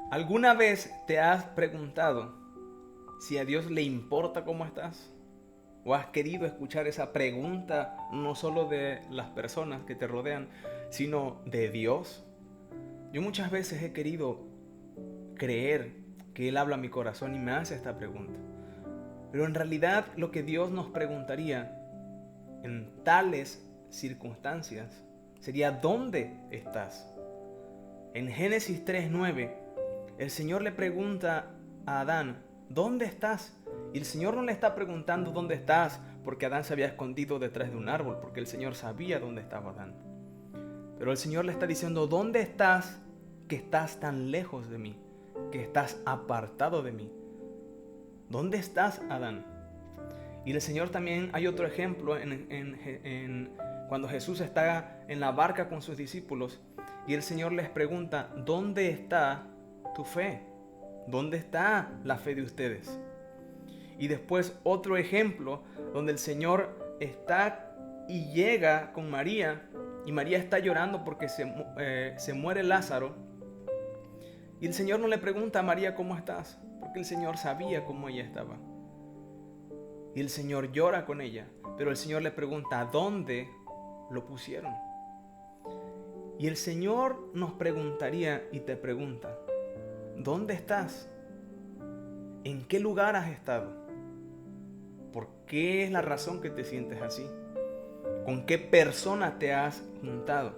¿Alguna vez te has preguntado si a Dios le importa cómo estás? ¿O has querido escuchar esa pregunta no solo de las personas que te rodean, sino de Dios? Yo muchas veces he querido creer que Él habla a mi corazón y me hace esta pregunta. Pero en realidad lo que Dios nos preguntaría en tales circunstancias sería: ¿dónde estás? En Génesis 3:9, el Señor le pregunta a Adán: ¿dónde estás? Y el Señor no le está preguntando dónde estás porque Adán se había escondido detrás de un árbol, porque el Señor sabía dónde estaba Adán. Pero el Señor le está diciendo: ¿dónde estás que estás tan lejos de mí? Que estás apartado de mí. ¿Dónde estás, Adán? Y el Señor también, hay otro ejemplo cuando Jesús está en la barca con sus discípulos y el Señor les pregunta: ¿dónde está tu fe? ¿Dónde está la fe de ustedes? Y después otro ejemplo donde el Señor está y llega con María y María está llorando porque se muere Lázaro. Y el Señor no le pregunta a María: ¿cómo estás? Porque el Señor sabía cómo ella estaba. Y el Señor llora con ella, pero el Señor le pregunta: ¿dónde lo pusieron? Y el Señor nos preguntaría y te pregunta: ¿dónde estás? ¿En qué lugar has estado? ¿Por qué es la razón que te sientes así? ¿Con qué persona te has juntado?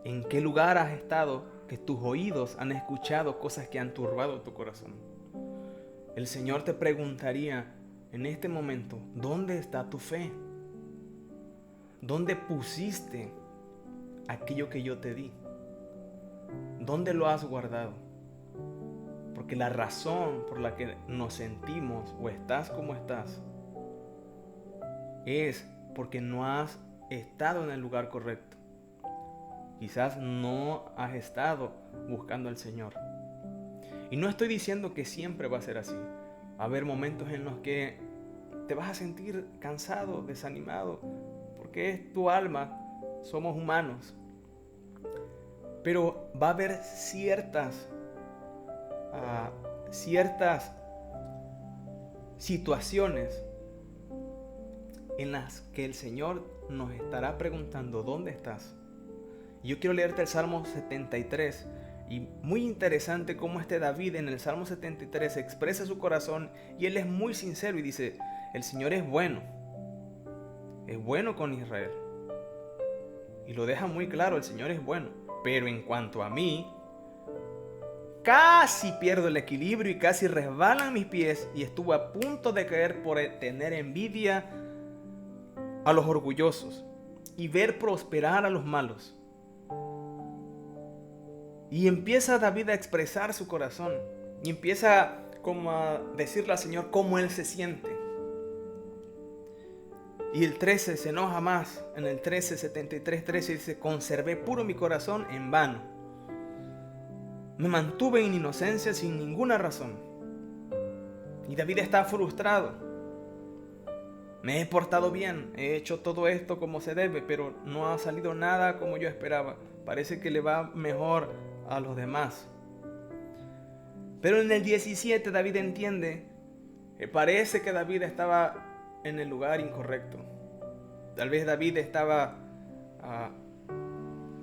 ¿En qué lugar has estado que tus oídos han escuchado cosas que han turbado tu corazón? El Señor te preguntaría en este momento: ¿dónde está tu fe? ¿Dónde pusiste aquello que yo te di? ¿Dónde lo has guardado? Porque la razón por la que nos sentimos o estás como estás es porque no has estado en el lugar correcto. Quizás no has estado buscando al Señor. Y no estoy diciendo que siempre va a ser así. Va a haber momentos en los que te vas a sentir cansado, desanimado, porque es tu alma, somos humanos. Pero va a haber ciertas situaciones en las que el Señor nos estará preguntando: ¿dónde estás? Y yo quiero leerte el Salmo 73. Y muy interesante cómo David en el Salmo 73 expresa su corazón y él es muy sincero y dice: el Señor es bueno con Israel. Y lo deja muy claro: el Señor es bueno. Pero en cuanto a mí, casi pierdo el equilibrio y casi resbalan mis pies y estuve a punto de caer por tener envidia a los orgullosos y ver prosperar a los malos. Y empieza David a expresar su corazón y empieza como a decirle al Señor cómo él se siente. Y el 13 se enoja más. En el 73:13 dice: conservé puro mi corazón en vano. Me mantuve en inocencia sin ninguna razón. Y David está frustrado. Me he portado bien, he hecho todo esto como se debe, pero no ha salido nada como yo esperaba. Parece que le va mejor a los demás. Pero en el 17 David entiende que parece que David estaba en el lugar incorrecto. Tal vez David estaba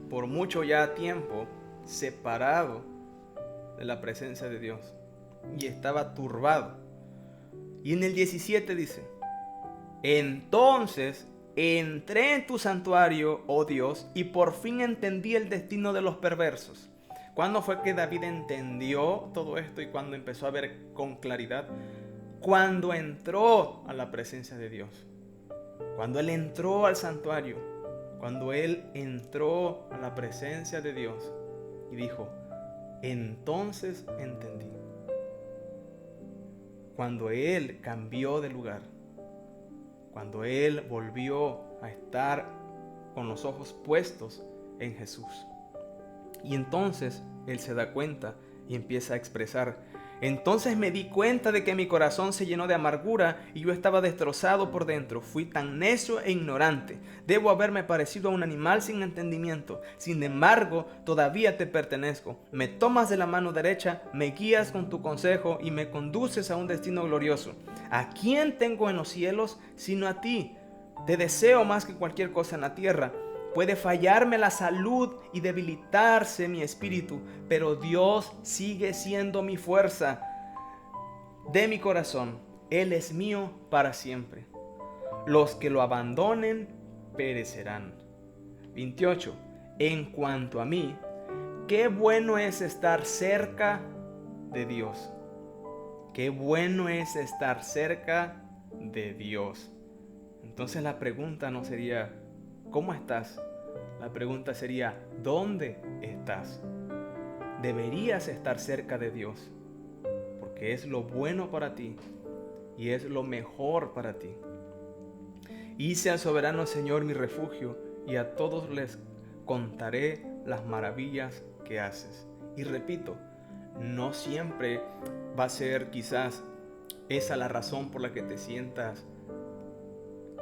por mucho ya tiempo separado de la presencia de Dios y estaba turbado. Y en el 17 dice: entonces entré en tu santuario, oh Dios, y por fin entendí el destino de los perversos. ¿Cuándo fue que David entendió todo esto y cuando empezó a ver con claridad? Cuando entró a la presencia de Dios. Cuando él entró al santuario. Cuando él entró a la presencia de Dios y dijo: entonces entendí. Cuando él cambió de lugar. Cuando él volvió a estar con los ojos puestos en Jesús. Y entonces él se da cuenta Y empieza a expresar: entonces me di cuenta de que mi corazón se llenó de amargura y yo estaba destrozado por dentro. Fui tan necio e ignorante. Debo haberme parecido a un animal sin entendimiento. Sin embargo, todavía te pertenezco. Me tomas de la mano derecha, me guías con tu consejo y me conduces a un destino glorioso. ¿A quién tengo en los cielos sino a ti? Te deseo más que cualquier cosa en la tierra. Puede fallarme la salud y debilitarse mi espíritu, pero Dios sigue siendo mi fuerza de mi corazón. Él es mío para siempre. Los que lo abandonen perecerán. 28. En cuanto a mí, qué bueno es estar cerca de Dios. Qué bueno es estar cerca de Dios. Entonces la pregunta no sería ¿cómo estás? La pregunta sería ¿dónde estás? Deberías estar cerca de Dios, porque es lo bueno para ti y es lo mejor para ti. Hice al soberano Señor mi refugio y a todos les contaré las maravillas que haces. Y repito, no siempre va a ser quizás esa la razón por la que te sientas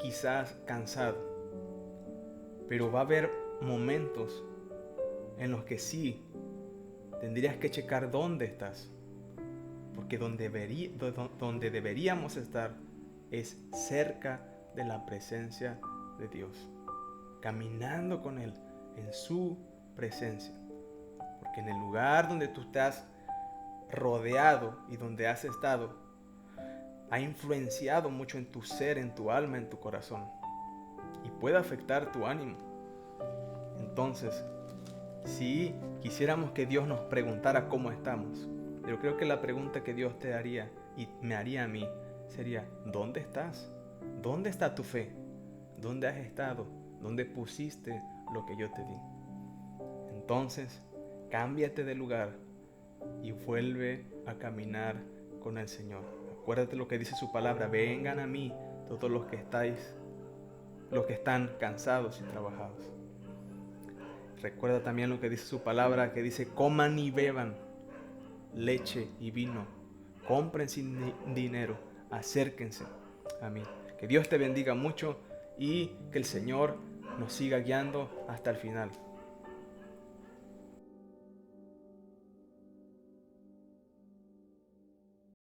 quizás cansado, pero va a haber momentos en los que sí tendrías que checar dónde estás, porque donde deberíamos estar es cerca de la presencia de Dios, caminando con Él en su presencia, porque en el lugar donde tú estás rodeado y donde has estado ha influenciado mucho en tu ser, en tu alma, en tu corazón, y puede afectar tu ánimo. Entonces, si quisiéramos que Dios nos preguntara cómo estamos, yo creo que la pregunta que Dios te haría y me haría a mí sería: ¿dónde estás? ¿Dónde está tu fe? ¿Dónde has estado? ¿Dónde pusiste lo que yo te di? Entonces, cámbiate de lugar y vuelve a caminar con el Señor. Acuérdate lo que dice su palabra: vengan a mí todos los que están cansados y trabajados. Recuerda también lo que dice su palabra, que dice: coman y beban leche y vino, compren sin dinero, acérquense a mí. Que Dios te bendiga mucho y que el Señor nos siga guiando hasta el final.